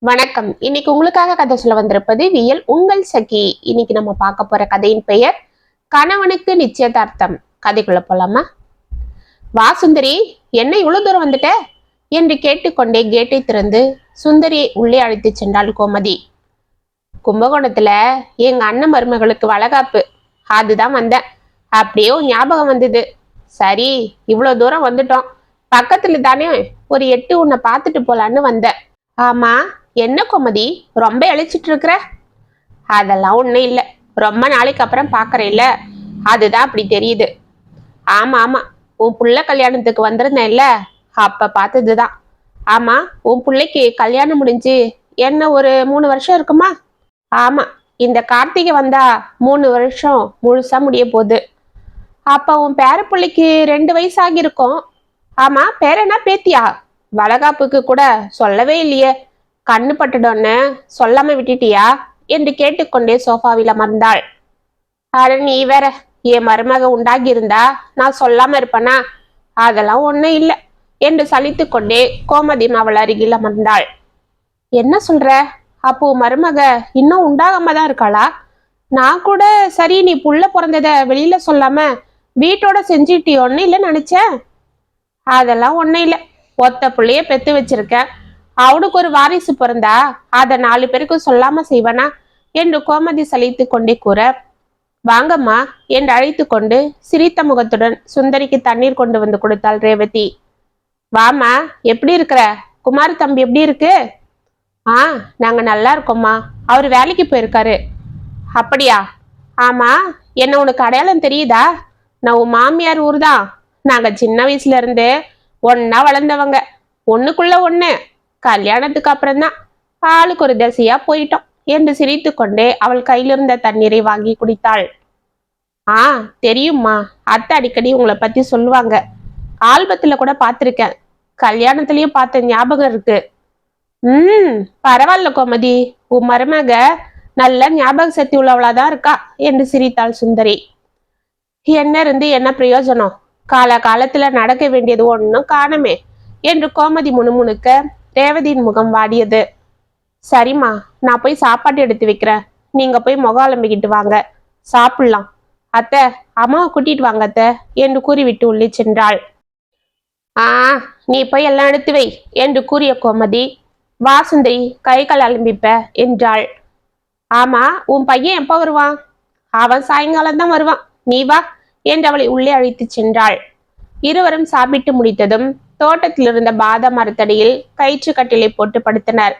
வணக்கம். இன்னைக்கு உங்களுக்காக கதை சொல்ல வந்திருப்பது வியல் உங்கள் சகி. இன்னைக்கு நம்ம பார்க்க போற கதையின் பெயர் கணவனுக்கு நிச்சயதார்த்தம். கதைக்குள்ள போலாமா? வா சுந்தரி, என்ன இவ்வளவு தூரம் வந்துட்ட என்று கேட்டுக்கொண்டே கேட்டை திறந்து சுந்தரியை உள்ளே அழைத்து சென்றாள் கோமதி. கும்பகோணத்துல எங்க அண்ணன் மருமகளுக்கு வளகாப்பு, அதுதான் வந்தேன். அப்படியே ஞாபகம் வந்தது. சரி, இவ்வளவு தூரம் வந்துட்டோம், பக்கத்துல தானே, ஒரு எட்டு உன்னை பார்த்துட்டு போலான்னு வந்தேன். ஆமா, என்ன கோமதி ரொம்ப இழைச்சிட்டு இருக்கிற? அதெல்லாம் ஒன்றும் இல்லை, ரொம்ப நாளைக்கு அப்புறம் பார்க்கறேன்ல, அதுதான் அப்படி தெரியுது. ஆமா ஆமா, உன் புள்ள கல்யாணத்துக்கு வந்திருந்தேன்ல, அப்ப பார்த்ததுதான். ஆமா, உன் பிள்ளைக்கு கல்யாணம் முடிஞ்சு என்ன ஒரு 3 வருஷம் இருக்குமா? ஆமா, இந்த கார்த்திகை வந்தா 3 வருஷம் முழுசா முடிய போகுது. அப்ப உன் பேர பிள்ளைக்கு 2 வயசு ஆகியிருக்கும். ஆமா, பேர் என்ன, பேத்தியா? வளகாப்புக்கு கூட சொல்லவே இல்லையே, கண்ணு பட்டுடோன்னு சொல்லாம விட்டுட்டியா என்று கேட்டுக்கொண்டே சோஃபாவில் அமர்ந்தாள். அட நீ வேற, என் மருமக உண்டாகி இருந்தா நான் சொல்லாம இருப்பனா? அதெல்லாம் ஒண்ணும் இல்லை என்று சலித்து கொண்டே கோமதி அவள் அருகில் அமர்ந்தாள். என்ன சொல்ற? அப்போ மருமக இன்னும் உண்டாகாம தான் இருக்காளா? நான் கூட சரி, நீ புள்ள பிறந்தத வெளியில சொல்லாம வீட்டோட செஞ்சிட்டியோன்னு இல்லை நினைச்சேன். அதெல்லாம் ஒண்ணும் இல்லை, ஒத்த புள்ளைய பெத்து வச்சிருக்கேன், அவனுக்கு ஒரு வாரிசு பிறந்தா அதை 4 பேருக்கு சொல்லாம செய்வனா என்று கோமதி சலித்து கொண்டே கூற, வாங்கம்மா என்று அழைத்து கொண்டு சிரித்த முகத்துடன் சுந்தரிக்கு தண்ணீர் கொண்டு வந்து கொடுத்தாள் ரேவதி. வாமா, எப்படி இருக்கிற? குமார் தம்பி எப்படி இருக்கு? நாங்க நல்லா இருக்கோம்மா, அவர் வேலைக்கு போயிருக்காரு. அப்படியா? ஆமா, என்ன உனக்கு அடையாளம் தெரியுதா? நான் உன் மாமியார் ஊர் தான். நாங்க சின்ன வயசுல இருந்து ஒன்னா வளர்ந்தவங்க, ஒண்ணுக்குள்ள ஒண்ணு. கல்யாணத்துக்கு அப்புறம்தான் ஆளுக்கு ஒரு தசையா போயிட்டோம் என்று சிரித்து கொண்டே அவள் கையிலிருந்த தண்ணீரை வாங்கி குடித்தாள். தெரியுமா, அத்தை அடிக்கடி உங்களை பத்தி சொல்லுவாங்க, ஆல்பத்துல கூட பார்த்திருக்கேன், கல்யாணத்திலயும் பார்த்த ஞாபகம் இருக்கு. பரவாயில்ல கோமதி, உன் மருமக நல்ல ஞாபக சக்தி உள்ளவளாதான் இருக்கா என்று சிரித்தாள் சுந்தரி. என்ன இருந்து என்ன பிரயோஜனம், காலத்துல நடக்க வேண்டியது ஒன்னும் காணுமே என்று கோமதி முணுமுணுக்க ரேவதியின் முகம் வாடியது. சரிம்மா, நான் போய் சாப்பாடு எடுத்து வைக்கிறேன், நீங்க போய் முகம் அலம்பிக்கிட்டு வாங்க, சாப்பிடலாம். அத்தை, அம்மாவை கூட்டிட்டு வாங்க அத்தை என்று கூறிவிட்டு உள்ளே சென்றாள். நீ போய் எல்லாம் எடுத்து வை என்று கூறிய கோமதி, வா சுந்தரி, கை கால் அலம்பிப்ப என்றாள். ஆமா, உன் பையன் எப்ப வருவான்? அவன் சாயங்காலம் தான் வருவான், நீ வா என்று அவளை உள்ளே அழைத்து சென்றாள். இருவரும் சாப்பிட்டு முடித்ததும் தோட்டத்தில் இருந்த பாதாம் மரத்தடியில் கயிற்று கட்டிலை போட்டு படுத்தனர்.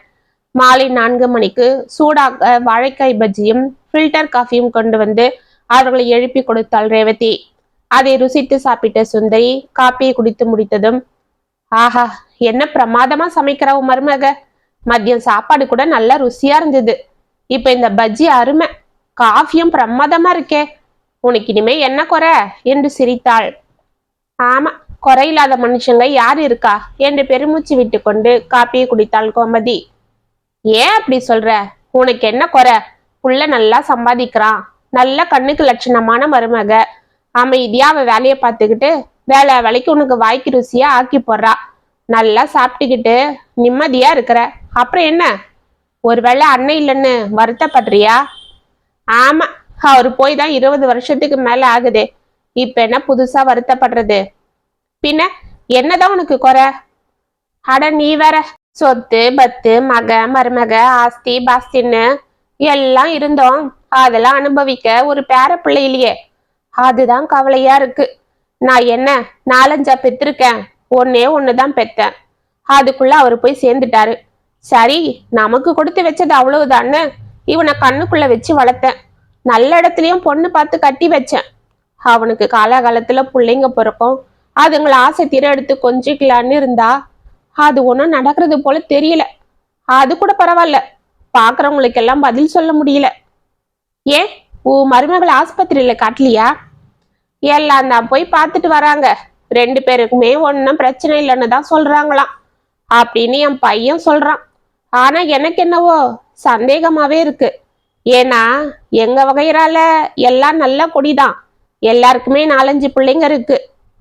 மாலை 4 மணிக்கு சூடாக வாழைக்காய் பஜ்ஜியும் ஃபில்டர் காஃபியும் கொண்டு வந்து அவர்களை எழுப்பி கொடுத்தாள் ரேவதி. அதை ருசித்து சாப்பிட்ட சுந்தரி காப்பியை குடித்து முடித்ததும், ஆஹா, என்ன பிரமாதமா சமைக்கிறவ மருமக, மதியம் சாப்பாடு கூட நல்லா ருசியா இருந்தது, இப்ப இந்த பஜ்ஜி அருமை, காஃபியும் பிரமாதமா இருக்கே, உனக்கு இனிமே என்ன குறை என்று சிரித்தாள். ஆமா, குறையில்லாத மனுஷங்க யாரு இருக்கா என்று பெருமூச்சு விட்டு கொண்டு காப்பியை குடித்தாள் கோமதி. ஏன் அப்படி சொல்ற? உனக்கு என்ன குறை? புள்ள நல்லா சம்பாதிக்கிறான், நல்ல கண்ணுக்கு லட்சணமான மருமக, அமைதியா அவ வேலையை பார்த்துக்கிட்டு வேலைக்கு உனக்கு வாய்க்கு ருசியா ஆக்கி போடுறா, நல்லா சாப்பிட்டுக்கிட்டு நிம்மதியா இருக்கிற, அப்புறம் என்ன? ஒருவேளை அண்ணன் இல்லைன்னு வருத்தப்படுறியா? ஆமா, அவரு போய் தான் 20 வருஷத்துக்கு மேல ஆகுது, இப்ப என்ன புதுசா வருத்தப்படுறது? பின்ன என்னதான் உனக்கு குறை? அட நீ வேற, சொத்து பத்து மக மருமக ஆஸ்தி பாஸ்தின்னு எல்லாம் இருந்தோம், அதெல்லாம் அனுபவிக்க ஒரு பேர பிள்ளை இல்லையே, அதுதான் கவலையா இருக்கு. நான் என்ன 4-5 பெற்றிருக்கேன், ஒன்னே ஒண்ணுதான் பெத்தேன், அதுக்குள்ள அவரு போய் சேர்ந்துட்டாரு. சரி, நமக்கு கொடுத்து வச்சது அவ்வளவுதான்னு இவனை கண்ணுக்குள்ள வச்சு வளர்த்தேன், நல்ல இடத்துலயும் பொண்ணு பார்த்து கட்டி வச்சேன். அவனுக்கு காலகாலத்துல பிள்ளைங்க பிறக்கும், அதுங்களை ஆசை தீர எடுத்து கொஞ்சிக்கலான்னு இருந்தா அது ஒன்றும் நடக்கிறது போல தெரியல. அது கூட பரவாயில்ல, பாக்குறவங்களுக்கு எல்லாம் பதில் சொல்ல முடியல. ஏன் உன் மருமகளை ஆஸ்பத்திரியில காட்டலையா? எல்லாம் தான் போய் பார்த்துட்டு வராங்க, 2 பேருக்குமே ஒன்றும் பிரச்சனை இல்லைன்னு தான் சொல்றாங்களாம் அப்படின்னு என் பையன் சொல்றான். ஆனா எனக்கு என்னவோ சந்தேகமாவே இருக்கு. ஏன்னா எங்க வகையறால எல்லாம் நல்ல கொடிதான், எல்லாருக்குமே 4-5 பிள்ளைங்க இருக்கு.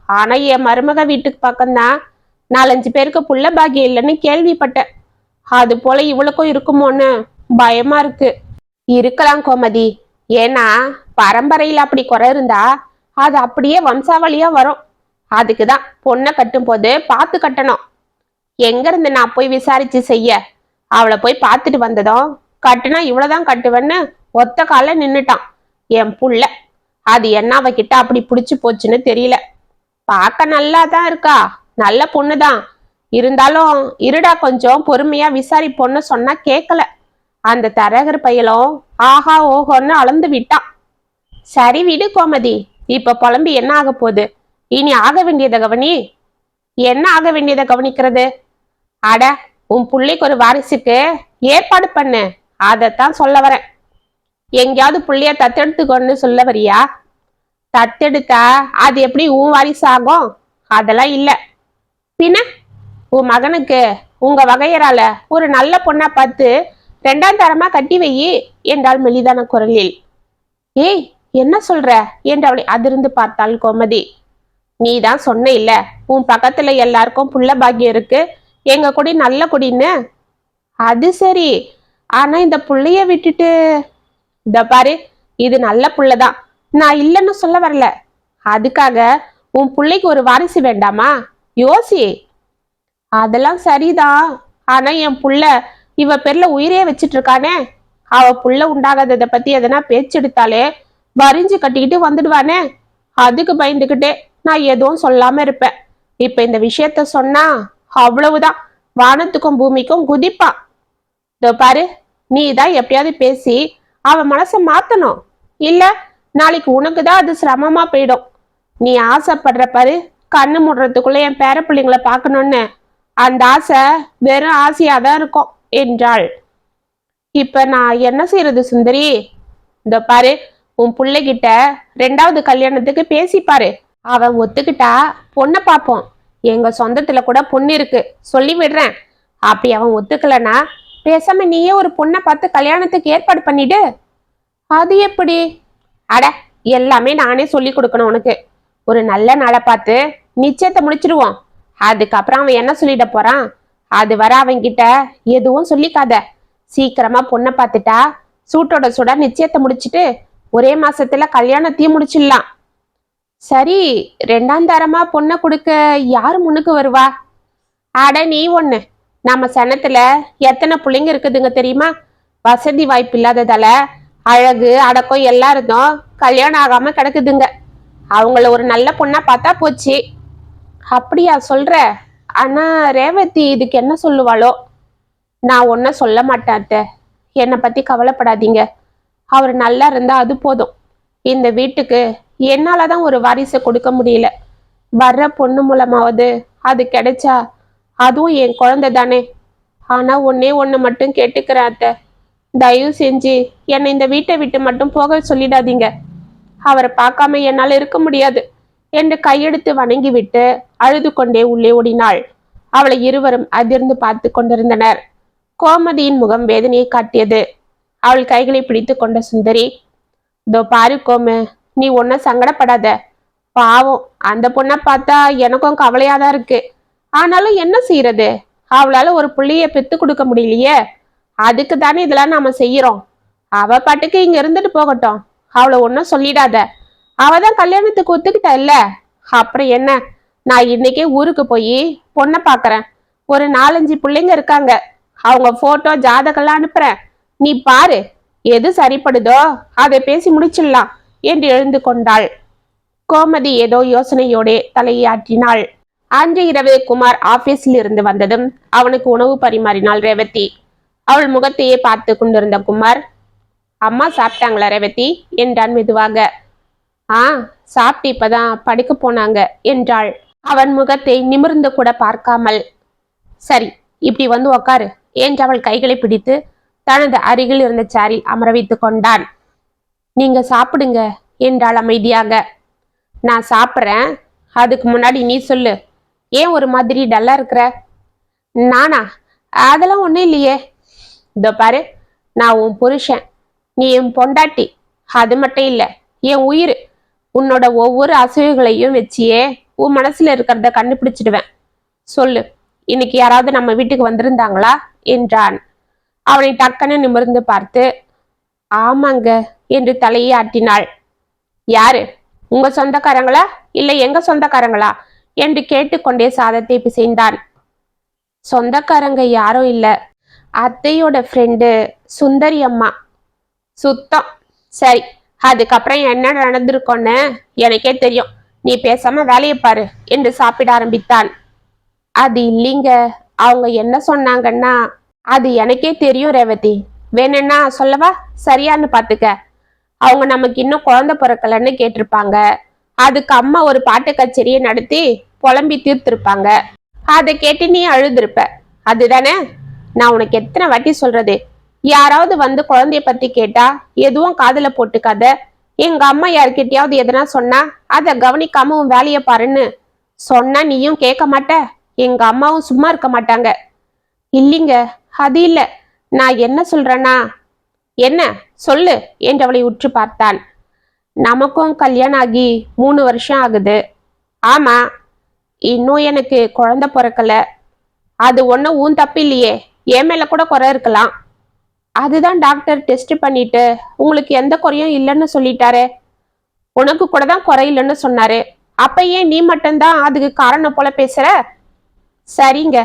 ஆனா என் மருமக வீட்டுக்கு பக்கம்தான் 4-5 பேருக்கு புள்ள பாக்கியம் இல்லைன்னு கேள்விப்பட்டேன். அது போல இவளுக்கும் இருக்குமோன்னு பயமா இருக்கு. இருக்கலாம் கோமதி. ஏன்னா பரம்பரையில அப்படி குறை இருந்தா அது அப்படியே வம்சாவளியா வரும். அதுக்குதான் பொண்ணை கட்டும் போது பார்த்து கட்டணும். எங்க இருந்து நான் போய் விசாரிச்சு செய்ய? அவளை போய் பார்த்துட்டு வந்ததும் கட்டுனா இவ்வளவுதான் கட்டுவேன்னு ஒத்த கால நின்னுட்டான் என் புள்ள. அது என்ன அவகிட்ட அப்படி புடிச்சு போச்சுன்னு தெரியல. பார்க்க நல்லா தான் இருக்கா, நல்ல பொண்ணுதான். இருந்தாலும் இருடா கொஞ்சம் பொறுமையா விசாரிப்போன்னு சொன்னா கேட்கல. அந்த தரகர் பையலும் ஆஹா ஓஹோன்னு அளந்து விட்டான். சரி விடு கோமதி, இப்ப புலம்பி என்ன ஆக போகுது? இனி ஆக வேண்டியதை கவனி. என்ன ஆக வேண்டியதை கவனிக்கிறது? அட, உன் பிள்ளைக்கு ஒரு வாரிசுக்கு ஏற்பாடு பண்ணு, அதைத்தான் சொல்ல வரேன். எங்கேயாவது புள்ளைய தத்தெடுத்துக்கொன்னு சொல்ல வரியா? தத்தெடுத்தா அது எப்படி உன் வாரிசு ஆகும்? அதெல்லாம் இல்ல. பின்ன உன் மகனுக்கு உங்க வகையறால ஒரு நல்ல பொண்ணா பார்த்து 2ஆம் தரமா கட்டி வையி என்றாள் மெலிதான குரலில். ஏய், என்ன சொல்ற என்று அவளை அதிர்ந்து பார்த்தாள் கோமதி. நீ தான் சொன்ன இல்ல, உன் பக்கத்துல எல்லாருக்கும் புள்ள பாக்கியம் இருக்கு, எங்க குடி நல்ல குடின்னு. அது சரி, ஆனா இந்த புள்ளைய விட்டுட்டு இந்த பாரு, இது நல்ல புள்ளதான், நான் இல்லைன்னு சொல்ல வரல. அதுக்காக உன் பிள்ளைக்கு ஒரு வாரிசு வேண்டாமா? யோசி. அதெல்லாம் சரிதான். ஆனா என் புள்ள இவ பேர்ல உயிரே வச்சிட்டு இருக்கானே. அவ புள்ள உண்டாகாததை பத்தி எதனா பேச்சு எடுத்தாலே வரிஞ்சு கட்டிக்கிட்டு வந்துடுவானே. அதுக்கு பயந்துகிட்டே நான் எதுவும் சொல்லாம இருப்பேன். இப்ப இந்த விஷயத்த சொன்னா அவ்வளவுதான், வானத்துக்கும் பூமிக்கும் குதிப்பான். இதோ பாரு, நீ தான் எப்படியாவது பேசி அவன் மனசை மாத்தணும். இல்ல நாளைக்கு உனக்கு தான் அது சிரமமா போயிடும். நீ ஆசைப்படுற பாரு, கண்ணு முடுறதுக்குள்ள என் பேர பிள்ளைங்களை பார்க்கணும்னு, அந்த ஆசை வெறும் ஆசையாதான் இருக்கும் என்றாள். இப்ப நான் என்ன செய்யறது சுந்தரி? இந்த பாரு, உன் பிள்ளைகிட்ட 2வது கல்யாணத்துக்கு பேசிப்பாரு. அவன் ஒத்துக்கிட்டா பொண்ணை பார்ப்போம். எங்க சொந்தத்துல கூட பொண்ணு இருக்கு, சொல்லி விடுறேன். அப்படி அவன் ஒத்துக்கலன்னா பேசாம நீயே ஒரு பொண்ணை பார்த்து கல்யாணத்துக்கு ஏற்பாடு பண்ணிடு. அது எப்படி? அட, எல்லாமே நானே சொல்லி கொடுக்கணும் உனக்கு. ஒரு நல்ல நாளை பார்த்து நிச்சயத்தை முடிச்சிருவோம். அதுக்கப்புறம் அவன் என்ன சொல்லிட போறான்? அது வர அவன்கிட்ட எதுவும் சொல்லிக்காத. சீக்கிரமா பொண்ணை பார்த்துட்டா சூட்டோட சூடா நிச்சயத்தை முடிச்சிட்டு ஒரே மாசத்துல கல்யாணத்தையும் முடிச்சிடலாம். சரி, 2ஆம் தரமா பொண்ணை கொடுக்க யாரு முன்னுக்கு வருவா? அட நீ ஒண்ணு. நம்ம சனத்துல எத்தனை பிள்ளைங்க இருக்குதுங்க தெரியுமா? வசதி வாய்ப்பு இல்லாததால அழகு அடக்கம் எல்லாருக்கும் கல்யாணம் ஆகாம கிடக்குதுங்க. அவங்கள ஒரு நல்ல பொண்ணா பார்த்தா போச்சு. அப்படியா சொல்ற? ஆனா ரேவதி இதுக்கு என்ன சொல்லுவாளோ? நான் ஒன்னும் சொல்ல மாட்டேன் அத்தை, என்னை பத்தி கவலைப்படாதீங்க. அவர் நல்லா இருந்தா அது போதும். இந்த வீட்டுக்கு என்னாலதான் ஒரு வாரிசை கொடுக்க முடியல. வர்ற பொண்ணு மூலமாவது அது கிடைச்சா அதுவும் என் குழந்தை தானே. ஆனா ஒன்னே ஒண்ணு மட்டும் கேட்டுக்கிறேன் அத்தை, தயவு செஞ்சு என்னை இந்த வீட்டை விட்டு மட்டும் போக சொல்லிடாதீங்க. அவரை பார்க்காம என்னால் இருக்க முடியாது என்று கையெடுத்து வணங்கி விட்டு அழுது கொண்டே உள்ளே ஓடினாள். அவளை இருவரும் அதிர்ந்து பார்த்து கொண்டிருந்தனர். கோமதியின் முகம் வேதனையை காட்டியது. அவள் கைகளை பிடித்து கொண்ட சுந்தரி, இதோ பாரு கோமு, நீ ஒன்னும் சங்கடப்படாத. பாவம், அந்த பொண்ணை பார்த்தா எனக்கும் கவலையாதான் இருக்கு. ஆனாலும் என்ன செய்யறது? அவளால ஒரு புள்ளைய பெத்து கொடுக்க முடியலையே. அதுக்கு தானே இதெல்லாம் நாம செய்யறோம். அவ பாட்டுக்கு இங்க இருந்துட்டு போகட்டும், அவளை ஒன்னும் சொல்லிடாத. அவதான் கல்யாணத்துக்கு ஒத்துக்கிட்டா இல்ல, அப்புறம் என்ன? நான் இன்னைக்கே ஊருக்கு போய் பொண்ணை பாக்குறேன். ஒரு 4-5 பிள்ளைங்க இருக்காங்க, அவங்க போட்டோ ஜாதகம்லாம் அனுப்புறேன். நீ பாரு, எது சரிப்படுதோ அதை பேசி முடிச்சிடலாம் என்று எழுந்து கொண்டாள். கோமதி ஏதோ யோசனையோடே தலையாற்றினாள். அன்று இரவு குமார் ஆபீஸில் இருந்து வந்ததும் அவனுக்கு உணவு பரிமாறினாள் ரேவதி. அவள் முகத்தையே பார்த்து கொண்டிருந்த குமார், அம்மா சாப்பிட்டாங்களா ரேவதி என்றான் மெதுவாக. சாப்பிட்டு இப்பதான் படுக்க போனாங்க என்றாள். அவன் முகத்தை நிமிர்ந்து கூட பார்க்காமல். சரி, இப்படி வந்து உக்காரு என்று அவள் கைகளை பிடித்து தனது அருகில் இருந்த சேரில் அமர வைத்து கொண்டான். நீங்க சாப்பிடுங்க என்றாள் அமைதியாக. நான் சாப்பிட்றேன், அதுக்கு முன்னாடி நீ சொல்லு, ஏன் ஒரு மாதிரி டல்லா இருக்கிற? நானா? அதெல்லாம் ஒன்றும் இல்லையே. இதோ பாரு, நான் உன் புருஷன், நீ என் பொண்டாட்டி. அது மட்டும் இல்லை, என் உயிர். உன்னோட ஒவ்வொரு அசைவுகளையும் வச்சியே உன் மனசுல இருக்கிறத கண்டுபிடிச்சிடுவேன். சொல்லு, இன்னைக்கு யாராவது நம்ம வீட்டுக்கு வந்திருந்தாங்களா என்றான். அவனை டக்குன்னு நிமிர்ந்து பார்த்து ஆமாங்க என்று தலையை ஆட்டினாள். யாரு, உங்க சொந்தக்காரங்களா இல்ல எங்க சொந்தக்காரங்களா என்று கேட்டுக்கொண்டே சாதத்தை பிசைந்தான். சொந்தக்காரங்க யாரும் இல்ல, அத்தையோட ஃப்ரெண்டு சுந்தரி அம்மா. சுத்தம். சரி, அதுக்கப்புறம் என்ன நடந்திருக்கோன்னு எனக்கே தெரியும், நீ பேசாம வேலையை பாரு என்று சாப்பிட ஆரம்பித்தான். அது இல்லைங்க, அவங்க என்ன சொன்னாங்கன்னா அது எனக்கே தெரியும் ரேவதி, வேணும்னா சொல்லவா, சரியான்னு பாத்துக்க. அவங்க நமக்கு இன்னும் குழந்தை பிறக்கலன்னு கேட்டிருப்பாங்க. அதுக்கு அம்மா ஒரு பாட்டு கச்சேரியை நடத்தி புலம்பி தீர்த்திருப்பாங்க. அதை கேட்டு நீ அழுதுருப்ப, அதுதானே? நான் உனக்கு எத்தனை வாட்டி சொல்றது, யாராவது வந்து குழந்தைய பத்தி கேட்டா எதுவும் காதுல போட்டுக்காத. எங்க அம்மா யார்கிட்டயாவது எதனா சொன்னா அதை கவனிக்காம உன் வேலையை பாருன்னு சொன்னா நீயும் கேட்க மாட்ட, எங்க அம்மாவும் சும்மா இருக்க மாட்டாங்க. இல்லைங்க, அது இல்ல, நான் என்ன சொல்றேன்னா. என்ன சொல்லு என்றவளை உற்று பார்த்தான். நமக்கும் கல்யாணம் ஆகி 3 வருஷம் ஆகுது. ஆமா, இன்னும் எனக்கு குழந்தை பிறக்கல. அது ஒன்றும் உன் தப்பு இல்லையே, என் மேல கூட குறை இருக்கலாம். அதுதான் டாக்டர் டெஸ்ட் பண்ணிட்டு உங்களுக்கு எந்த குறையும் இல்லைன்னு சொல்லிட்டாரு. உனக்கு கூட தான் குறை இல்லைன்னு சொன்னாரு. அப்ப ஏன் நீ மட்டும்தான் அதுக்கு காரணம் போல பேசுற? சரிங்க,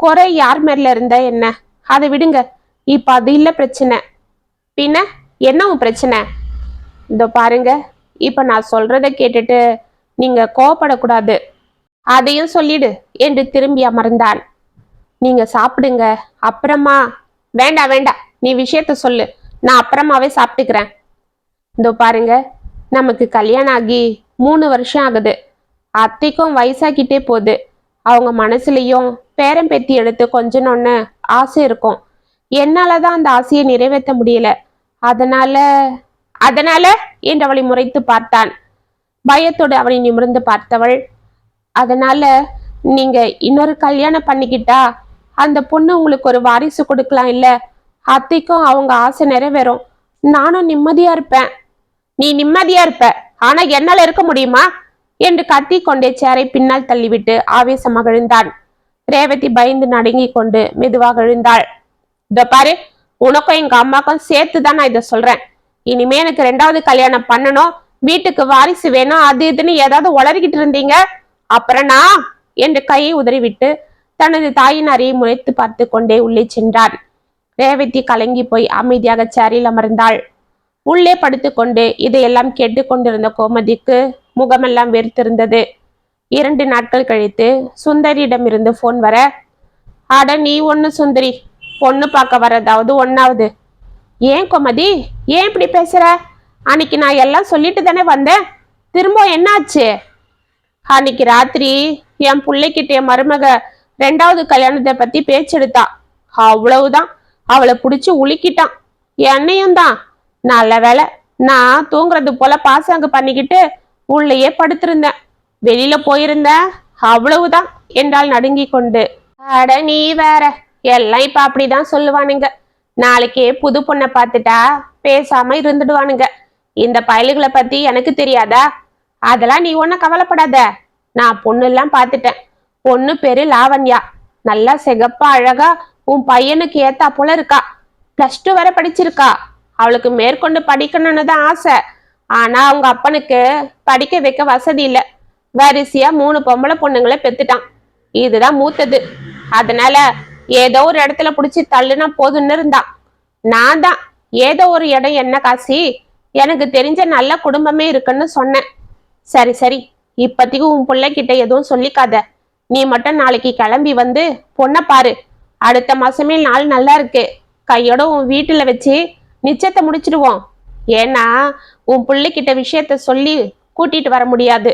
குறை யார் மேல இருந்தா என்ன, அதை விடுங்க. இப்ப அது இல்ல பிரச்சனை. பின்ன என்ன உன் பிரச்சனை? இதோ பாருங்க, இப்ப நான் சொல்றத கேட்டுட்டு நீங்க கோவப்படக்கூடாது. அதையும் சொல்லிடு என்று திரும்பி அமர்ந்தான். நீங்க சாப்பிடுங்க, அப்புறமா. வேண்டாம் வேண்டாம், நீ விஷயத்த சொல்லு, நான் அப்புறமாவே சாப்பிட்டுக்கிறேன். இதோ பாருங்க, நமக்கு கல்யாணம் ஆகி 3 வருஷம் ஆகுது. அத்தைக்கும் வயசாகிட்டே போகுது. அவங்க மனசுலயும் பேரம் பேத்தி எடுத்து கொஞ்சணும்னு ஆசை இருக்கும். என்னாலதான் அந்த ஆசையை நிறைவேற்ற முடியல. அதனால அதனால என்றவளை முறைத்து பார்த்தான். பயத்தோடு அவனை நிமிர்ந்து பார்த்தவள், அதனால நீங்க இன்னொரு கல்யாணம் பண்ணிக்கிட்டா அந்த பொண்ணு உங்களுக்கு ஒரு வாரிசு கொடுக்கலாம் இல்ல, அத்தைக்கும் அவங்க ஆசை நிறைவேறும், நானும் நிம்மதியா இருப்பேன். நீ நிம்மதியா இருப்ப, ஆனா என்னால இருக்க முடியுமா என்று கத்தி கொண்டே சேரை பின்னால் தள்ளிவிட்டு ஆவேசமாக எழுந்தான். ரேவதி பயந்து நடுங்கி கொண்டு மெதுவாக எழுந்தாள். இதோ பாரு, உனக்கும் எங்க அம்மாக்கும் சேர்த்துதான் நான் இதை சொல்றேன். இனிமே எனக்கு 2வது கல்யாணம் பண்ணணும், வீட்டுக்கு வாரிசு வேணும், அது இதுன்னு ஏதாவது உளறிக்கிட்டு இருந்தீங்க அப்புறம் நான் என்று கையை உதறிவிட்டு தனது தாயின் அறையை முறைத்து பார்த்து கொண்டே உள்ளே சென்றான். ரேவதி கலங்கி போய் அமைதியாக சேரில் அமர்ந்தாள். உள்ளே படுத்துக்கொண்டு இதையெல்லாம் கேட்டுக்கொண்டிருந்த கோமதிக்கு முகமெல்லாம் வெறுத்திருந்தது. 2 நாட்கள் கழித்து சுந்தரியிடமிருந்து போன் வர, அட நீ ஒண்ணு சுந்தரி, பொண்ணு பார்க்க வரதாவது ஒன்னாவது. ஏன் கோமதி, ஏன் இப்படி பேசுற? அன்னைக்கு நான் எல்லாம் சொல்லிட்டு தானே வந்தேன், திரும்ப என்னாச்சு? அன்னைக்கு ராத்திரி என் பிள்ளைகிட்ட என் மருமக 2வது கல்யாணத்தை பத்தி பேச்செடுத்தா. அவ்வளவுதான், அவளை பிடிச்சி உலுக்கிட்டான். என்னையும் தான். நல்ல வேலை, நான் தூங்குறது போல பாசாங்க பண்ணிக்கிட்டு உள்ளேயே படுத்திருந்தேன். வெளியில போயிருந்தேன், அவ்வளவுதான் என்றால் நடுங்கி கொண்டு. அட நீ வேற, எல்லாம் இப்ப அப்படிதான் சொல்லுவானுங்க. நாளைக்கே புது பொண்ணை பார்த்துட்டா பேசாம இருந்துடுவானுங்க. இந்த பயலுகளை பத்தி எனக்கு தெரியாதா? அதெல்லாம் நீ ஒன்னும் கவலைப்படாத, நான் பொண்ணு எல்லாம் பார்த்துட்டேன். பொண்ணு பேரு லாவண்யா, நல்லா சிகப்பா அழகா உன் பையனுக்கு ஏத்தா போல இருக்கா. +2 வரை படிச்சிருக்கா. அவளுக்கு மேற்கொண்டு படிக்கணும்னு தான் ஆசை. ஆனா அவங்க அப்பனுக்கு படிக்க வைக்க வசதி இல்லை. வரிசையா 3 பொம்பளை பொண்ணுங்களை பெத்துட்டான். இதுதான் மூத்தது. அதனால ஏதோ ஒரு இடத்துல பிடிச்சி தள்ளுனா போதுன்னு இருந்தான். நான் தான் ஏதோ ஒரு இடம் என்ன காசி, எனக்கு தெரிஞ்ச நல்ல குடும்பமே இருக்குன்னு சொன்னேன். சரி சரி, இப்பத்திக்கு உன் பிள்ளைகிட்ட எதுவும் சொல்லிக்காத. நீ மட்டும் நாளைக்கு கிளம்பி வந்து பொண்ணை பாரு. அடுத்த மாசமே நாள் நல்லா இருக்கு. கையோட உன் வீட்டுல வச்சு நிச்சயத்தை முடிச்சிடுவோம். ஏன்னா உன் பிள்ளைகிட்ட விஷயத்த சொல்லி கூட்டிட்டு வர முடியாது.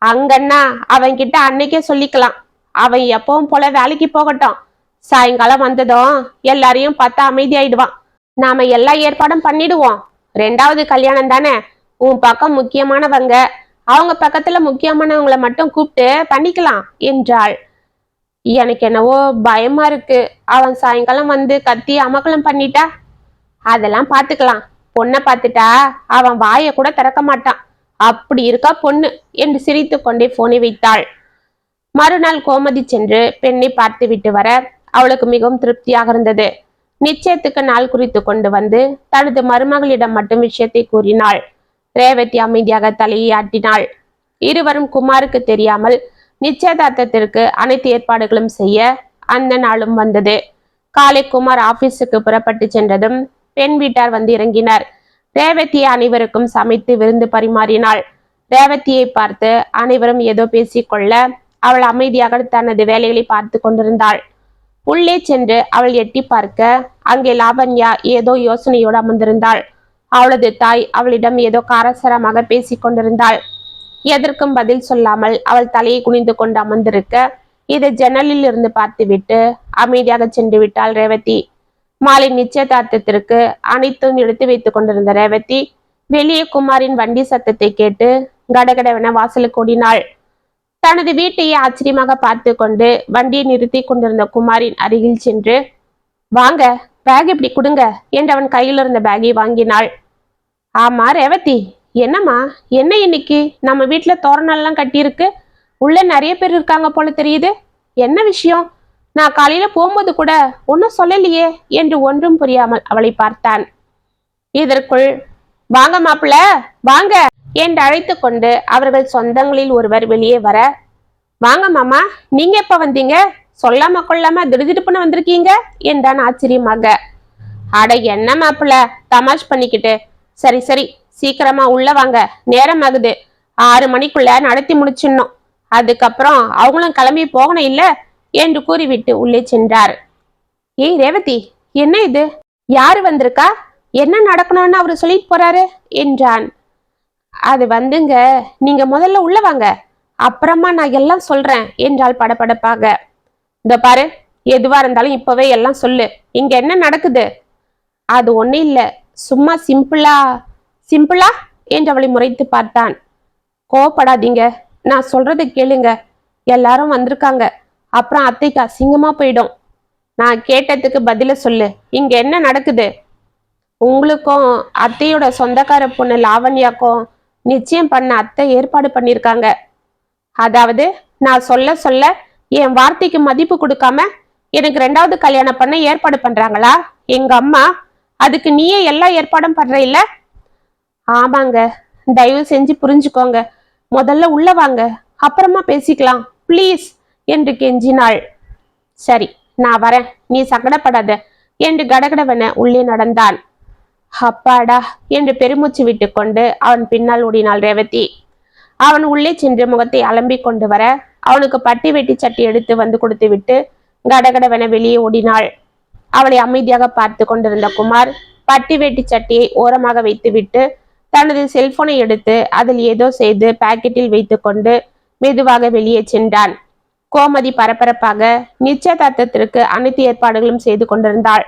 அங்கன்னா அவன்கிட்ட அன்னைக்கே சொல்லிக்கலாம். அவன் எப்பவும் போல வேலைக்கு போகட்டும். சாயங்காலம் வந்ததும் எல்லாரையும் பார்த்தா அமைதியாயிடுவான். நாம எல்லா ஏற்பாடும் பண்ணிடுவோம். 2வது கல்யாணம் தானே, உன் பக்கம் முக்கியமானவங்க, அவங்க பக்கத்துல முக்கியமானவங்களை மட்டும் கூப்பிட்டு பண்ணிக்கலாம் என்றாள். எனக்கு என்னவோ பயமா இருக்கு. அவன் சாயங்காலம் வந்து கத்தி அமக்கலம் பண்ணிட்டா? அதெல்லாம் பாத்துக்கலாம். பொண்ணை பார்த்துட்டா அவன் வாயை கூட திறக்க மாட்டான். அப்படி இருக்கா பொண்ணு என்று சிரித்து கொண்டே போனை வைத்தாள். மறுநாள் கோமதி சென்று பெண்ணை பார்த்து விட்டு வர அவளுக்கு மிகவும் திருப்தியாக இருந்தது. நிச்சயத்துக்கு நாள் குறித்து கொண்டு வந்து தனது மருமகளிடம் மட்டும் விஷயத்தை கூறினாள். ரேவதி அமைதியாக தலையை ஆட்டினாள். இருவரும் குமாருக்கு தெரியாமல் நிச்சயதார்த்தத்திற்கு அனைத்து ஏற்பாடுகளும் செய்ய அந்த நாளும் வந்தது. காலை குமார் ஆபீஸுக்கு புறப்பட்டு சென்றதும் பெண் வீட்டார் வந்து இறங்கினார். ரேவதியை அனைவருக்கும் சமைத்து விருந்து பரிமாறினாள். ரேவதியை பார்த்து அனைவரும் ஏதோ பேசிக்கொள்ள அவள் அமைதியாக தனது வேலைகளை பார்த்து கொண்டிருந்தாள். உள்ளே சென்று அவள் எட்டி பார்க்க அங்கே லாவண்யா ஏதோ யோசனையோடு அமர்ந்திருந்தாள். அவளது தாய் அவளிடம் ஏதோ காரசாரமாக பேசிக் கொண்டிருந்தாள். எதற்கும் பதில் சொல்லாமல் அவள் தலையை குனிந்து கொண்டு அமர்ந்திருக்க இதை ஜன்னலில் இருந்து பார்த்துவிட்டு அமைதியாக சென்று விட்டாள் ரேவதி. மாலை நிச்சயதார்த்தத்திற்கு அனைத்தும் எடுத்து வைத்துக் கொண்டிருந்த ரேவதி வெளியே குமாரின் வண்டி சத்தத்தை கேட்டு கடகடவென வாசலுக்கு ஓடினாள். தனது வீட்டையே ஆச்சரியமாக பார்த்து கொண்டு வண்டியை நிறுத்தி கொண்டிருந்த குமாரின் அருகில் சென்று, வாங்க, பேக் இப்படி கொடுங்க என்று அவன் கையில் இருந்த பேக்கை வாங்கினாள். ஆமா ரேவதி, என்னம்மா, என்ன இன்னைக்கு நம்ம வீட்டுல தோரணெல்லாம் கட்டியிருக்கு, உள்ள நிறைய பேர் இருக்காங்க போல தெரியுது, என்ன விஷயம்? நான் காலையில போகும்போது கூட ஒன்னும் சொல்லலையே என்று ஒன்றும் புரியாமல் அவளை பார்த்தான். இதற்குள் வாங்க மாப்பிள்ள வாங்க என்று அழைத்து கொண்டு அவர்கள் சொந்தங்களில் ஒருவர் வெளியே வர, வாங்க மாமா, நீங்க எப்ப வந்தீங்க? சொல்லாம கொள்ளாம திடுதிடுப்புன்னு வந்திருக்கீங்க என்றான் ஆச்சரியமாக. அட என்ன மாப்பிள்ள தமாஷ் பண்ணிக்கிட்டு, சரி சரி சீக்கிரமா உள்ள வாங்க, நேரம் ஆகுது, 6 மணிக்குள்ள நடத்தி முடிச்சிடணும், அதுக்கப்புறம் அவங்களும் கிளம்பி போகணும் இல்ல என்று கூறிவிட்டு உள்ளே சென்றார். ஏய் ரேவதி, என்ன இது, யாரு வந்திருக்கா, என்ன நடக்கணும்னு அவரு சொல்லிட்டு போறாரு என்றான். அது வந்துங்க, நீங்க முதல்ல உள்ள வாங்க, அப்புறமா நான் எல்லாம் சொல்றேன் என்றாள் படபடப்பாக. இந்த பாரு, எதுவா இருந்தாலும் இப்பவே எல்லாம் சொல்லு, இங்க என்ன நடக்குது? அது ஒண்ணு இல்ல, சும்மா சிம்பிளா சிம்பிளா என்று அவளை முறைத்து பார்த்தான். கோவப்படாதீங்க, நான் சொல்றதை கேளுங்க, எல்லாரும் வந்திருக்காங்க, அப்புறம் அத்தைக்கு அசிங்கமா போயிடும். நான் கேட்டதுக்கு பதில சொல்லு, இங்க என்ன நடக்குது? உங்களுக்கும் அத்தையோட சொந்தக்கார பொண்ணு லாவண்யாக்கும் நிச்சயம் பண்ண அத்தை ஏற்பாடு பண்ணிருக்காங்க. அதாவது நான் சொல்ல சொல்ல என் வார்த்தைக்கு மதிப்பு கொடுக்காம எனக்கு 2வது கல்யாணம் பண்ண ஏற்பாடு பண்றாங்களா எங்க அம்மா? அதுக்கு நீயே எல்லா ஏற்பாடும் பண்ற இல்ல? ஆமாங்க, தயவு செஞ்சு புரிஞ்சுக்கோங்க, முதல்ல உள்ள வாங்க, அப்புறமா பேசிக்கலாம் ப்ளீஸ் என்று கெஞ்சினாள். சரி, நான் வரேன், நீ சங்கடப்படாத என்று கடகடவென உள்ளே நடந்தான். அப்பாடா என்று பெருமூச்சு விட்டு கொண்டு அவன் பின்னால் ஓடினாள் ரேவதி. அவன் உள்ளே சென்று முகத்தை அலம்பிக் கொண்டு வர அவனுக்கு பட்டி வெட்டி சட்டி எடுத்து வந்து கொடுத்து விட்டு கடகடவென வெளியே ஓடினாள். அவளை அமைதியாக பார்த்து கொண்டிருந்த குமார் பட்டி வெட்டி சட்டியை ஓரமாக வைத்துவிட்டு தனது செல்போனை எடுத்து அதில் ஏதோ செய்து பாக்கெட்டில் வைத்து கொண்டு மெதுவாக வெளியே சென்றான். கோமதி பரபரப்பாக நிச்சயதார்த்தத்திற்கு அனைத்து ஏற்பாடுகளும் செய்து கொண்டிருந்தாள்.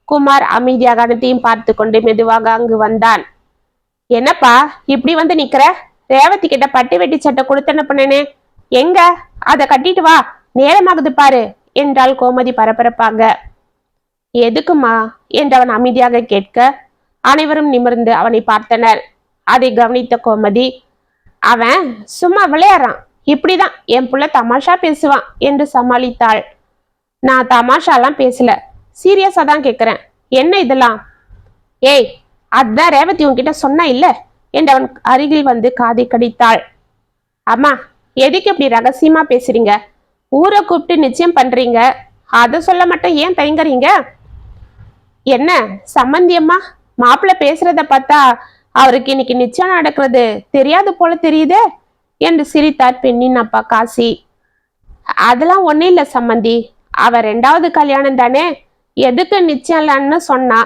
குமார் அமைதியாக அனைத்தையும் பார்த்து கொண்டு மெதுவாக அங்கு வந்தான். என்னப்பா இப்படி வந்து நிக்கிற? ரேவதி கிட்ட பட்டி வெட்டி சட்டை கொடுத்தன பண்ணனே, எங்க? அதை கட்டிட்டு வா, நேரமாகுது பாரு என்றாள் கோமதி பரபரப்பாக. எதுக்குமா என்று அவன் அமைதியாக கேட்க அனைவரும் நிமிர்ந்து அவனை பார்த்தனர். அதை கவனித்த கோமதி, அவன் சும்மா விளையாடுறான், இப்படிதான் என் புள்ள தமாஷா பேசுவான் என்று சமாளித்தாள். நான் தமாஷாலாம் பேசல, சீரியஸா தான் கேட்கிறேன், என்ன இதெல்லாம்? ஏய், அதான் ரேவதி உன்கிட்ட சொன்னா இல்ல என்று அவன் அருகில் வந்து காதை கடித்தாள். அம்மா, எதுக்கு இப்படி ரகசியமா பேசுறீங்க? ஊரை கூப்பிட்டு நிச்சயம் பண்றீங்க, அதை சொல்ல மட்டும் ஏன் தயங்குறீங்க? என்ன சம்பந்தியம்மா, மாப்பிள்ள பேசுறத பார்த்தா அவருக்கு இன்னைக்கு நிச்சயம் நடக்கிறது தெரியாது போல தெரியுதே என்று சிரித்தார் பெண்ணின் அப்பா காசி. அதெல்லாம் ஒண்ணு இல்ல சம்பந்தி, அவ 2வது கல்யாணம் தானே, எதுக்கு நிச்சயம் இல்லைன்னு சொன்னா,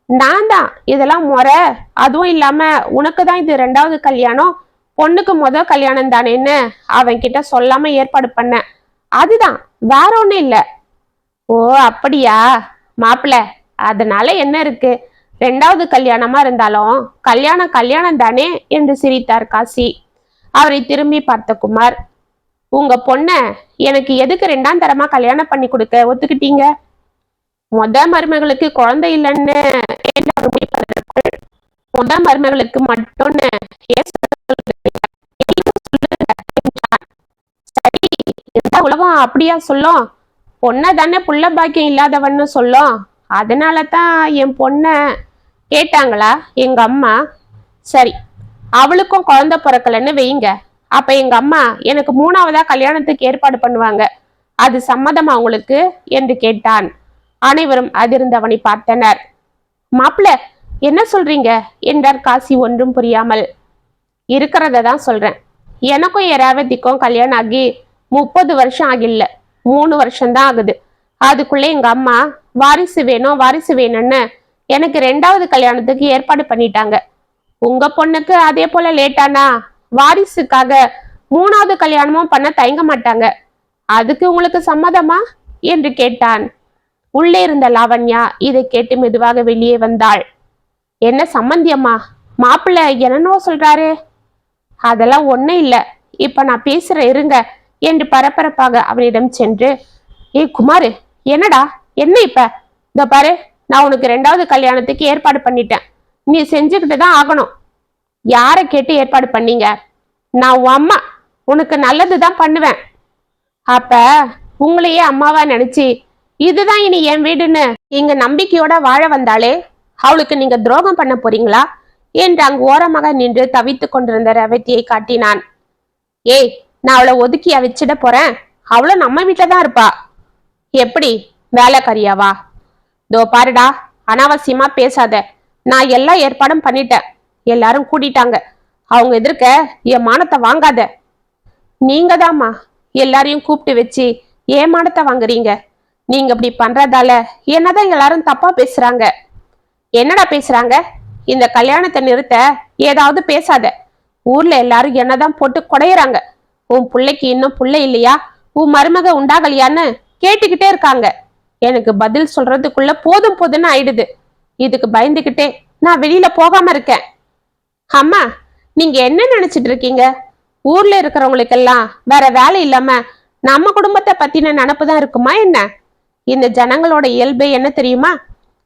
நான் தான் இதெல்லாம் முறை, அதுவும் இல்லாம உனக்கு தான் இது 2வது கல்யாணம், பொண்ணுக்கு முதல் கல்யாணம் தானேன்னு அவன் கிட்ட சொல்லாம ஏற்பாடு பண்ண, அதுதான், வேற ஒண்ணும் இல்ல. ஓ அப்படியா மாப்பிள்ள, அதனால என்ன இருக்கு, 2வது கல்யாணமா இருந்தாலும் கல்யாணம் கல்யாணம் தானே என்று சிரித்தார் காசி. அவரை திரும்பி பார்த்த குமார், உங்க பொண்ண எனக்கு எதுக்கு 2ஆம் தரமா கல்யாணம் பண்ணி கொடுக்க ஒத்துக்கிட்டீங்க? மருமகளுக்கு குழந்தை இல்லைன்னு மருமகளுக்கு மட்டும்னு சரி, அப்படியா சொல்லும்? பொண்ணை தானே புள்ள பாக்கியம் இல்லாதவன்னு சொல்லும். அதனால தான் என் பொண்ணை கேட்டாங்களா எங்க அம்மா? சரி, அவளுக்கும் குழந்தை பிறக்கலன்னு வைங்க. அப்ப எங்க அம்மா எனக்கு 3ஆவதா கல்யாணத்துக்கு ஏற்பாடு பண்ணுவாங்க. அது சம்மதமா உங்களுக்கு என்று கேட்டான். அனைவரும் அதிர்ந்தவனை பார்த்தனர். மாப்பிள்ள, என்ன சொல்றீங்க என்றார் காசி ஒன்றும் புரியாமல். இருக்கிறத தான் சொல்றேன். எனக்கும் என் ரேவதிக்கும் கல்யாணம் ஆகி 30 வருஷம் ஆகில்ல, 3 வருஷம்தான் ஆகுது. அதுக்குள்ள எங்க அம்மா வாரிசு வேணும் வாரிசு வேணும்னு எனக்கு 2வது கல்யாணத்துக்கு ஏற்பாடு பண்ணிட்டாங்க. உங்க பொண்ணுக்கு அதே போல லேட்டானா வாரிசுக்காக 3ஆவது கல்யாணமும் பண்ண தயங்க மாட்டாங்க. அதுக்கு உங்களுக்கு சம்மதமா என்று கேட்டான். உள்ளே இருந்த லாவண்யா இதை கேட்டு மெதுவாக வெளியே வந்தாள். என்ன சம்மந்தியம்மா, மாப்பிள்ளை என்னன்னோ சொல்றாரு? அதெல்லாம் ஒன்னும் இல்ல, இப்ப நான் பேசுற இருங்க என்று பரபரப்பாக அவனிடம் சென்று, ஏய் குமாரு, என்னடா என்ன இப்ப? இந்த பாரு, நான் உனக்கு 2வது கல்யாணத்துக்கு ஏற்பாடு பண்ணிட்டேன். நீ செஞ்சுக்கிட்டு தான் ஆகணும். யாரை கேட்டு ஏற்பாடு பண்ணீங்க? நான் உன் அம்மா, உனக்கு நல்லதுதான் பண்ணுவேன். அப்ப உங்களையே அம்மாவா நினைச்சு இதுதான் இனி என் வீடுன்னு இங்க நம்பிக்கையோட வாழ வந்தாலே அவளுக்கு நீங்க துரோகம் பண்ண போறீங்களா என்று அங்கு ஓரமாக நின்று தவித்து கொண்டிருந்த ரேவதியை காட்டினான். ஏய், நான் அவளை ஒதுக்கியா வச்சிட போறேன்? அவளும் நம்ம வீட்டுல தான் இருப்பா. எப்படி வேலைக்காரியாவா? தோ பாருடா, அனாவசியமா பேசாத. நான் எல்லா ஏற்பாடும் பண்ணிட்டேன். எல்லாரும் கூட்டிட்டாங்க. அவங்க எதிர்க்க என் மானத்தை வாங்காத. நீங்க தாம்மா எல்லாரையும் கூப்பிட்டு வச்சு ஏன் மானத்தை வாங்குறீங்க? நீங்க இப்படி பண்றதால என்னதான் எல்லாரும் தப்பா பேசுறாங்க. என்னடா பேசுறாங்க? இந்த கல்யாணத்தை நிறுத்த ஏதாவது பேசாத. ஊர்ல எல்லாரும் என்னதான் போட்டு குடையறாங்க. உன் பிள்ளைக்கு இன்னும் புள்ள இல்லையா, உன் மருமக உண்டாகலையான்னு கேட்டுக்கிட்டே இருக்காங்க. எனக்கு பதில் சொல்றதுக்குள்ள போதும் போதுன்னு ஆயிடுது. இதுக்கு பயந்துகிட்டே நான் வெளியில போகாம இருக்கேன். அம்மா, நீங்க என்ன நினைச்சிட்டு இருக்கீங்க? ஊர்ல இருக்கிறவங்களுக்கெல்லாம் வேற வேலை இல்லாம நம்ம குடும்பத்தை பத்தின நினப்புதான் இருக்குமா என்ன? இந்த ஜனங்களோட இயல்பே என்ன தெரியுமா?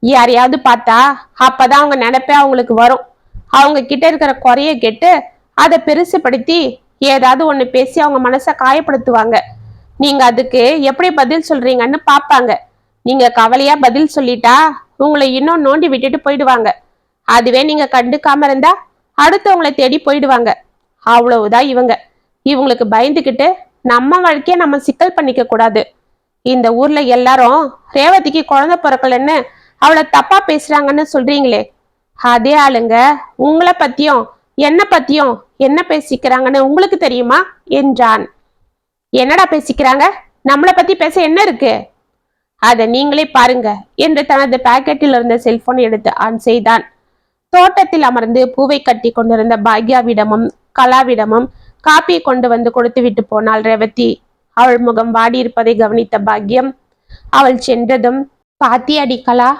யாரையாவது பார்த்தா அப்பதான் அவங்க நினைப்பே அவங்களுக்கு வரும். அவங்க கிட்ட இருக்கிற குறைய கேட்டு அதை பெருசுப்படுத்தி ஏதாவது ஒண்ணு பேசி அவங்க மனசை காயப்படுத்துவாங்க. நீங்க அதுக்கு எப்படி பதில் சொல்றீங்கன்னு பாப்பாங்க. நீங்க கவலையா பதில் சொல்லிட்டா உங்களை இன்னும் நோண்டி விட்டுட்டு போயிடுவாங்க. அதுவே நீங்க கண்டுக்காம இருந்தா அடுத்தவங்களை தேடி போயிடுவாங்க. அவ்வளவுதான் இவங்க. இவங்களுக்கு பயந்துகிட்டு நம்ம வாழ்க்கைய நம்ம சிக்கல் பண்ணிக்க கூடாது. இந்த ஊர்ல எல்லாரும் ரேவதிக்கு குழந்தை பிறக்கலன்னு அவளை தப்பா பேசுறாங்கன்னு சொல்றீங்களே, அதே ஆளுங்க உங்களை பத்தியும் என்ன பத்தியும் என்ன பேசிக்கிறாங்கன்னு உங்களுக்கு தெரியுமா என்றான். என்னடா பேசிக்கிறாங்க? நம்மளை பத்தி பேச என்ன இருக்கு? அதை நீங்களே பாருங்க என்று தனது பாக்கெட்டில் இருந்த செல்போன் எடுத்து ஆன் செய்தான். தோட்டத்தில் அமர்ந்து பூவை கட்டி கொண்டிருந்த பாக்யாவிடமும் கலாவிடமும் காப்பி கொண்டு வந்து கொடுத்து விட்டு போனாள் ரேவதி. அவள் முகம் வாடி இருப்பதை கவனித்த பாக்யம் அவள் சென்றதும், பாத்தியாடி கலா,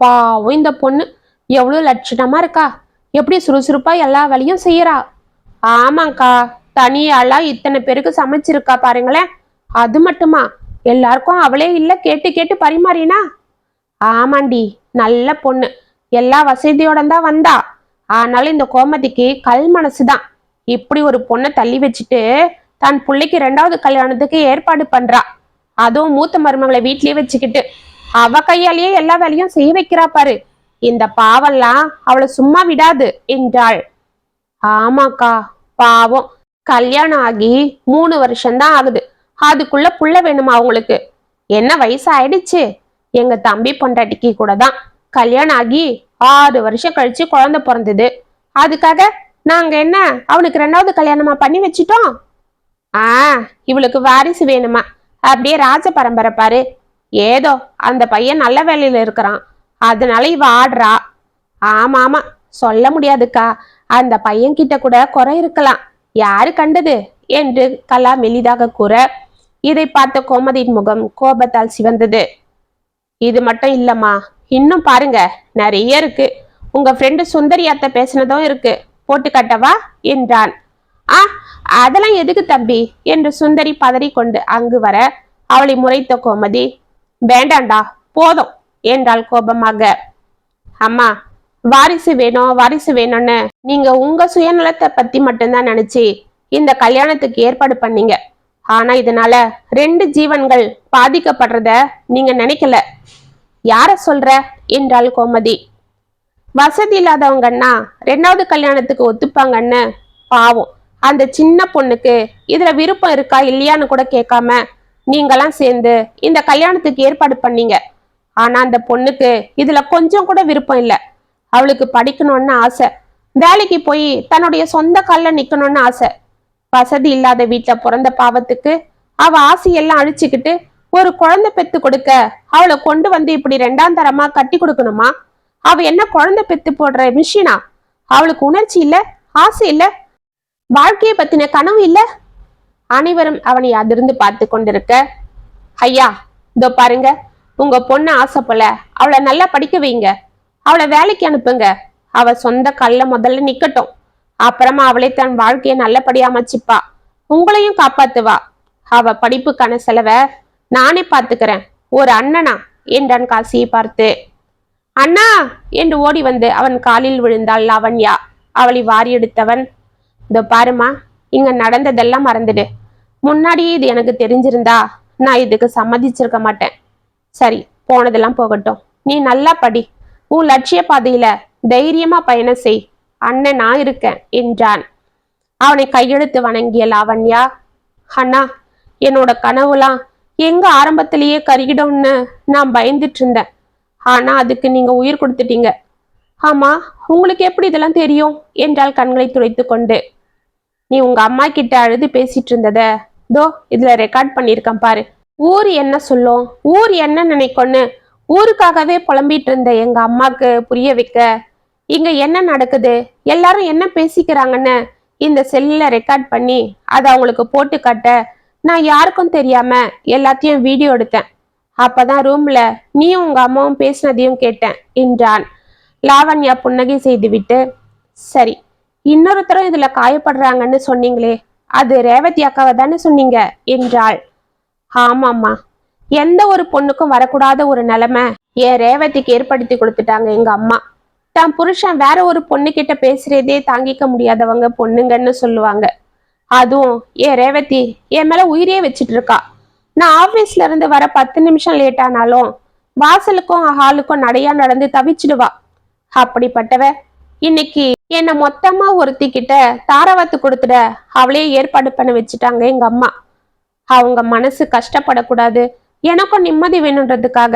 பாவம் இந்த பொண்ணு எவ்வளவு லட்சணமா இருக்கா, எப்படி சுறுசுறுப்பா எல்லா வேலையும் செய்யறா. ஆமாக்கா, தனியாளா இத்தனை பேருக்கு சமைச்சிருக்கா பாருங்களேன். அது மட்டுமா, எல்லாருக்கும் அவளே இல்ல கேட்டு கேட்டு பரிமாறினா? ஆமாண்டி, நல்ல பொண்ணு, எல்லா வசதியோட தான் வந்தா. ஆனாலும் இந்த கோமதிக்கு கல் மனசுதான். இப்படி ஒரு பொண்ணை தள்ளி வச்சுட்டு தன் பிள்ளைக்கு 2வது கல்யாணத்துக்கு ஏற்பாடு பண்றா. அதுவும் மூத்த மருமகளை வீட்லயே வச்சுக்கிட்டு அவ கையாலேயே எல்லா வேலையும் செய்ய வைக்கிறா பாரு. இந்த பாவம்லாம் அவளை சும்மா விடாது என்றாள். ஆமாக்கா, பாவம். கல்யாணம் ஆகி 3 வருஷம்தான் ஆகுது. அதுக்குள்ள புள்ள வேணுமா அவங்களுக்கு? என்ன வயசு ஆயிடுச்சு? எங்க தம்பி பொண்டாட்டிக்கு கூட தான் கல்யாணம் ஆகி 6 வருஷம் கழிச்சு குழந்தை பிறந்தது. அதுக்காக நாங்க என்ன அவனுக்கு 2வது கல்யாணமா பண்ணி வச்சிட்டோம்? இவளுக்கு வாரிசு வேணுமா? அப்படியே ராஜ பரம்பரை பாரு. ஏதோ அந்த பையன் நல்ல வேலையில இருக்கிறான், அதனால இவ ஆடுறா. ஆமா ஆமா, சொல்ல முடியாதுக்கா. அந்த பையன் கிட்ட கூட குறை இருக்கலாம், யாரு கண்டது என்று கலா மெலிதாக கூற, இதை பார்த்த கோமதியின் முகம் கோபத்தால் சிவந்தது. இது மட்டும் இல்லம்மா, இன்னும் பாருங்க, நிறைய இருக்கு. உங்க ஃப்ரெண்டு சுந்தரி அத்தை பேசினதும் இருக்கு, போட்டு கட்டவா என்றான். அதெல்லாம் எதுக்கு தம்பி என்று சுந்தரி பதறிக்கொண்டு அங்கு வர அவளை முறைத்த கோமதி, வேண்டாண்டா போதும் என்றாள் கோபமாக. அம்மா, வாரிசு வேணும் வாரிசு வேணும்னு நீங்க உங்க சுயநலத்தை பத்தி மட்டும்தான் நினைச்சு இந்த கல்யாணத்துக்கு ஏற்பாடு பண்ணீங்க. ஆனா இதனால 2 ஜீவன்கள் பாதிக்கப்படுறத நீங்க நினைக்கல. யார சொல்ற என்றாள் கோமதி. வசதி இல்லாதவங்கன்னா 2வது கல்யாணத்துக்கு ஒத்துப்பாங்கன்னு. பாவம் அந்த சின்ன பொண்ணுக்கு இதுல விருப்பம் இருக்கா இல்லையான்னு கூட கேட்காம நீங்கெல்லாம் சேர்ந்து இந்த கல்யாணத்துக்கு ஏற்பாடு பண்ணீங்க. ஆனா அந்த பொண்ணுக்கு இதுல கொஞ்சம் கூட விருப்பம் இல்ல. அவளுக்கு படிக்கணும்னு ஆசை, வேலைக்கு போய் தன்னுடைய சொந்த கால்ல நிக்கணும்னு ஆசை. வசதி இல்லாத வீட்டுல பிறந்த பாவத்துக்கு அவ ஆசையெல்லாம் அழிச்சுக்கிட்டு ஒரு குழந்தை பெத்து கொடுக்க அவளை கொண்டு வந்து இப்படி 2ஆம் தரமா கட்டி கொடுக்கணுமா? அவ என்ன குழந்தை பெத்து போடுற மிஷினா? அவளுக்கு உணர்ச்சி இல்ல, ஆசை இல்ல, வாழ்க்கையை பத்தின கனவு இல்ல. அனைவரும் அவனை அதிர்ந்து பார்த்து கொண்டிருக்க, ஐயா இதோ பாருங்க, உங்க பொண்ணு ஆசை போல அவளை நல்லா படிக்க வைங்க, அவளை வேலைக்கு அனுப்புங்க. அவ சொந்த கல்ல முதல்ல நிக்கட்டும், அப்புறமா அவளை தன் வாழ்க்கையை நல்லபடியா அமைச்சுப்பா, உங்களையும் காப்பாத்துவா. அவ படிப்புக்கான செலவை நானே பாத்துக்கிறேன், ஒரு அண்ணனா என்றான் காசியை பார்த்து. அண்ணா என்று ஓடி வந்து அவன் காலில் விழுந்தாள் லாவண்யா. அவளை வாரி எடுத்தவன், இதோ பாருமா, இங்க நடந்ததெல்லாம் மறந்துடு. முன்னாடியே இது எனக்கு தெரிஞ்சிருந்தா நான் இதுக்கு சம்மதிச்சிருக்க மாட்டேன். சரி, போனதெல்லாம் போகட்டும், நீ நல்லா படி, உன் லட்சிய பாதையில தைரியமா பயணம் செய், அண்ணன் நான் இருக்கேன் என்றான். அவனை கையெடுத்து வணங்கிய லாவண்யா, அண்ணா என்னோட கனவுலாம் எங்க ஆரம்பத்திலேயே கருகிடும்னு நான் பயந்துட்டு இருந்தேன். ஆனா அதுக்கு நீங்க உயிர் கொடுத்துட்டீங்க. ஆமா, உங்களுக்கு எப்படி இதெல்லாம் தெரியும் என்றால் கண்களை துடைத்து கொண்டு. நீ உங்க அம்மா கிட்ட அழுது பேசிட்டு இருந்தத தோ இதுல ரெக்கார்ட் பண்ணிருக்கேன் பாரு. ஊர் என்ன சொல்லும், ஊர் என்ன நினைக்கும்னு ஊருக்காகவே புலம்பிட்டு இருந்த எங்க அம்மாக்கு புரிய வைக்க இங்க என்ன நடக்குது, எல்லாரும் என்ன பேசிக்கிறாங்கன்னு இந்த செல்லுல ரெக்கார்ட் பண்ணி அதை அவங்களுக்கு போட்டு காட்ட நான் யாருக்கும் தெரியாம எல்லாத்தையும் வீடியோ எடுத்தேன். அப்பதான் ரூம்ல நீயும் உங்க அம்மாவும் பேசினதையும் கேட்டேன் என்றான். லாவண்யா புன்னகை செய்துவிட்டு, சரி, இன்னொருத்தரும் இதுல காயப்படுறாங்கன்னு சொன்னீங்களே, அது ரேவதி அக்காவை தானே சொன்னீங்க என்றாள். ஆமாம்மா, எந்த ஒரு பொண்ணுக்கும் வரக்கூடாத ஒரு நிலைமை என் ரேவதிக்கு ஏற்படுத்தி கொடுத்துட்டாங்க எங்க அம்மா. தான் புருஷன் வேற ஒரு பொண்ணு கிட்ட பேசுறதே தாங்கிக்க முடியாதவங்க பொண்ணுங்கன்னு சொல்லுவாங்க. அதுவும் என் ரேவதி என் மேல உயிரே வச்சிட்டு இருக்கா. நான் ஆபீஸ்ல இருந்து வர 10 நிமிஷம் லேட் ஆனாலும் வாசலுக்கும் ஹாலுக்கும் நடையா நடந்து தவிச்சிடுவா. அப்படிப்பட்டவ இன்னைக்கு என்னை மொத்தமா ஒருத்திக்கிட்ட தாரவாத்து கொடுத்துட அவளே ஏற்பாடு பண்ண வச்சுட்டாங்க எங்க அம்மா. அவங்க மனசு கஷ்டப்படக்கூடாது, எனக்கும் நிம்மதி வேணுன்றதுக்காக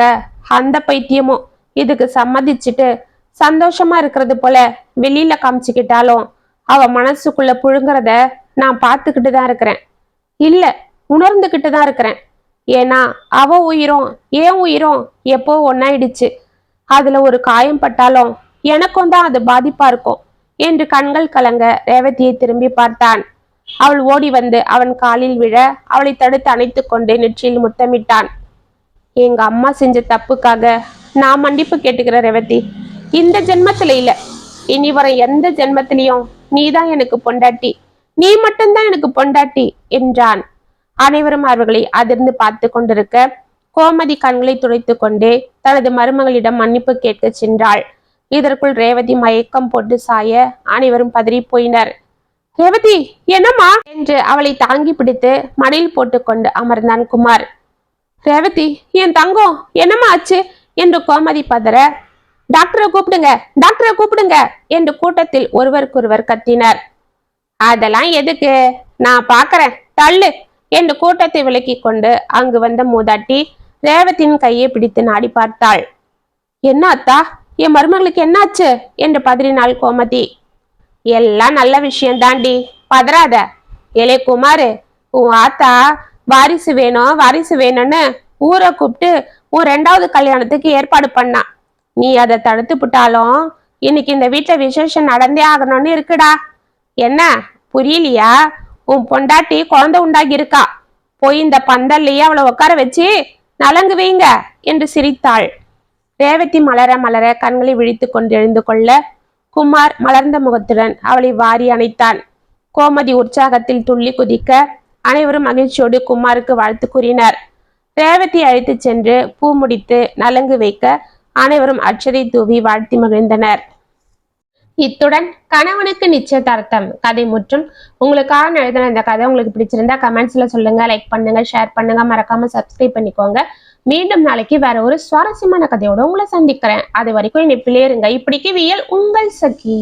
அந்த பைத்தியமும் இதுக்கு சம்மதிச்சுட்டு சந்தோஷமா இருக்கிறது போல வெளியில காமிச்சுக்கிட்டாலும் அவ மனசுக்குள்ள புழுங்குறத நான் பார்த்துக்கிட்டு தான் இருக்கிறேன். இல்ல, உணர்ந்துகிட்டு தான் இருக்கிறேன். ஏன்னா அவ உயிரும் ஏன் உயிரும் எப்போ ஒன்னாயிடுச்சு. அதுல ஒரு காயம் பட்டாலும் எனக்கும் தான் அது பாதிப்பா இருக்கும் என்று கண்கள் கலங்க ரேவதியை திரும்பி பார்த்தான். அவள் ஓடி வந்து அவன் காலில் விழ அவளை தடுத்து அணைத்து கொண்டு நெற்றியில் முத்தமிட்டான். எங்க அம்மா செஞ்ச தப்புக்காக நான் மன்னிப்பு கேட்டுக்கிற ரேவதி, இந்த ஜென்மத்துல இல்ல, இனி வர எந்த ஜென்மத்திலையும் நீதான் எனக்கு பொண்டாட்டி, நீ மட்டும்தான் எனக்கு பொண்டாட்டி என்றான். அனைவரும் அவர்களை அதிர்ந்து பார்த்து கொண்டிருக்க கோமதி கண்களை துடைத்து கொண்டே தனது மருமகளிடம் மன்னிப்பு கேட்க சென்றாள். இதற்குள் ரேவதி மயக்கம் போட்டு சாய அனைவரும் பதறி போயினர். ரேவதி என்னம்மா என்று அவளை தாங்கி பிடித்து மடியில் போட்டுக்கொண்டு அமர்ந்தான் குமார். ரேவதி என் தங்கம் என்னம்மா ஆச்சு என்று கோமதி பதற, டாக்டரை கூப்பிடுங்க, டாக்டரை கூப்பிடுங்க என்று கூட்டத்தில் ஒருவருக்கொருவர் கத்தினர். அதெல்லாம் எதுக்கு, நான் பாக்குறேன், தள்ளு என்று கூட்டத்தை விலக்கி கொண்டு அங்கு வந்த மூதாட்டி ரேவதியின் கையை பிடித்து நாடி பார்த்தாள். என்ன அத்தா, என் மருமகளுக்கு என்னாச்சு என்று பதறினாள் கோமதி. எல்லாம் நல்ல விஷயம் தாண்டி, பதறாத. ஏலே குமாரு, உன் ஆத்தா வாரிசு வேணும் வாரிசு வேணும்னு ஊரை கூப்பிட்டு உன் 2வது கல்யாணத்துக்கு ஏற்பாடு பண்ணா. நீ அதை தடுத்து விட்டாலும் இன்னைக்கு இந்த வீட்டுல விசேஷம் நடந்தே ஆகணும்னு இருக்குடா. என்ன புரியலையா? உன் பொண்டாட்டி குழந்தை உண்டாகி இருக்கா, போய் இந்த பந்தல்லையே அவளை உட்கார வச்சு நலங்கு வைங்க என்று சிரித்தாள். ரேவதி மலர மலர கண்களை விழித்து கொண்டு எழுந்து கொள்ள குமார் மலர்ந்த முகத்துடன் அவளை வாரி அணைத்தான். கோமதி உற்சாகத்தில் துள்ளி குதிக்க அனைவரும் மகிழ்ச்சியோடு குமாருக்கு வாழ்த்து கூறினர். ரேவதி அழைத்து சென்று பூ முடித்து நலங்கு வைக்க அனைவரும் அச்சதை தூவி வாழ்த்தி மகிழ்ந்தனர். இத்துடன் கணவனுக்கு நிச்சயதார்த்தம் கதை முற்றும். உங்களுக்காக எழுதின இந்த கதை உங்களுக்கு பிடிச்சிருந்தா கமெண்ட்ஸ்ல சொல்லுங்க, லைக் பண்ணுங்க, ஷேர் பண்ணுங்க, மறக்காம சப்ஸ்கிரைப் பண்ணிக்கோங்க. மீண்டும் நாளைக்கு வேற ஒரு சுவாரஸ்யமான கதையோட உங்களை சந்திக்கிறேன். அது வரைக்கும் நிப்பிலே இருங்க. இப்படிக்கு வியல் உங்கள் சகி.